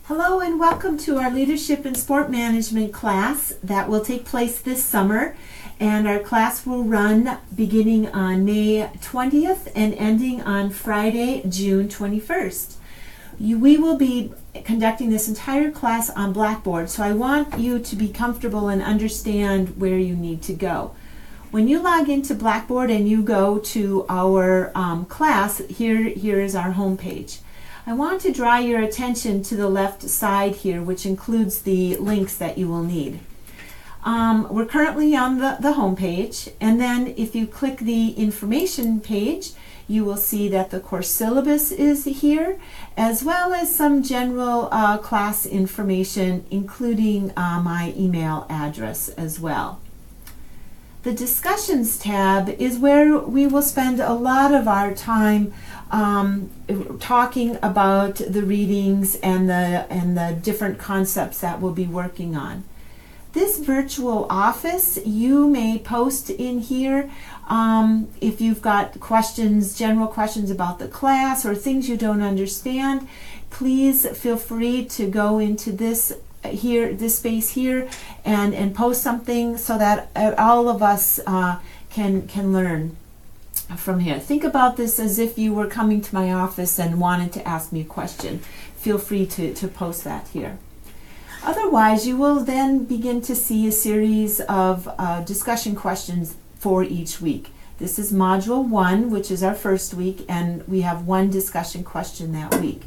Hello and welcome to our Leadership and Sport Management class that will take place this summer, and our class will run beginning on May 20th and ending on Friday, June 21st. We will be conducting this entire class on Blackboard, so I want you to be comfortable and understand where you need to go. When you log into Blackboard and you go to our class, here is our home page. I want to draw your attention to the left side here, which includes the links that you will need. We're currently on the home page, and then if you click the information page, you will see that the course syllabus is here, as well as some general class information, including my email address as well. The discussions tab is where we will spend a lot of our time talking about the readings and the different concepts that we'll be working on. This virtual office, you may post in here if you've got questions, general questions about the class or things you don't understand. Please feel free to go into this space here and post something so that all of us can learn from here. Think about this as if you were coming to my office and wanted to ask me a question. Feel free to post that here. Otherwise, you will then begin to see a series of discussion questions for each week. This is Module 1, which is our first week, and we have one discussion question that week.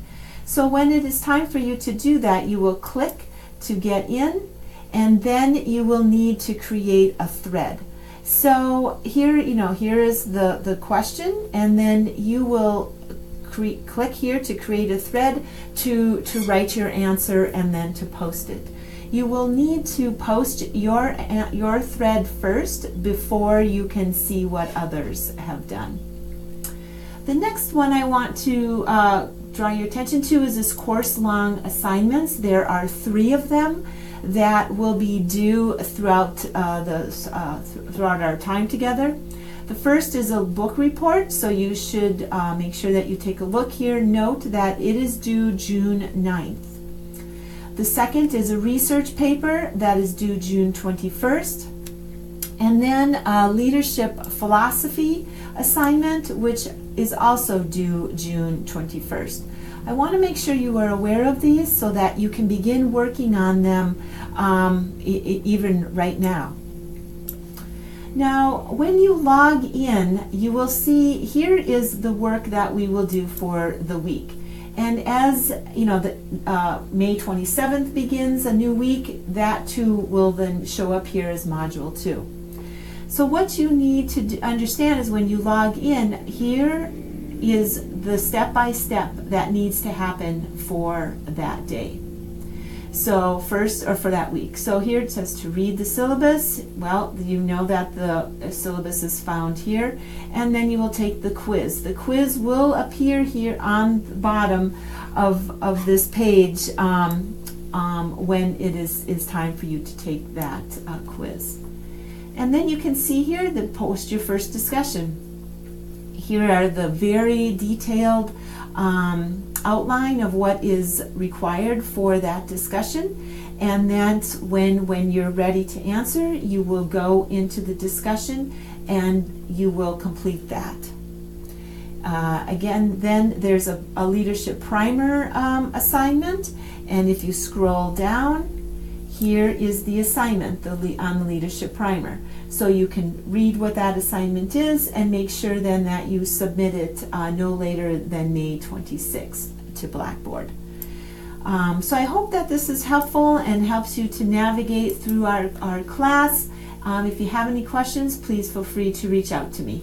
So when it is time for you to do that, you will click to get in, and then you will need to create a thread. So here is the question, and then you will click here to create a thread to write your answer and then to post it. You will need to post your thread first before you can see what others have done. The next one I want to draw your attention to is this course-long assignments. There are 3 of them that will be due throughout our time together. The first is a book report, so you should make sure that you take a look here. Note that it is due June 9th. The second is a research paper that is due June 21st. And then a leadership philosophy assignment, which is also due June 21st. I want to make sure you are aware of these so that you can begin working on them even right now. Now, when you log in, you will see here is the work that we will do for the week. And as you know, May 27th begins a new week, that too will then show up here as Module 2. So what you need to understand is when you log in, here is the step-by-step that needs to happen for that day. So first, or for that week. So here it says to read the syllabus. Well, you know that the syllabus is found here. And then you will take the quiz. The quiz will appear here on the bottom of this page when it is time for you to take that quiz. And then you can see here the post your first discussion. Here are the very detailed outline of what is required for that discussion, and that's when you're ready to answer, you will go into the discussion and you will complete that. Again, then there's a leadership primer assignment, and if you scroll down, here is the assignment on the leadership primer. So you can read what that assignment is and make sure then that you submit it no later than May 26th to Blackboard. So I hope that this is helpful and helps you to navigate through our class. If you have any questions, please feel free to reach out to me.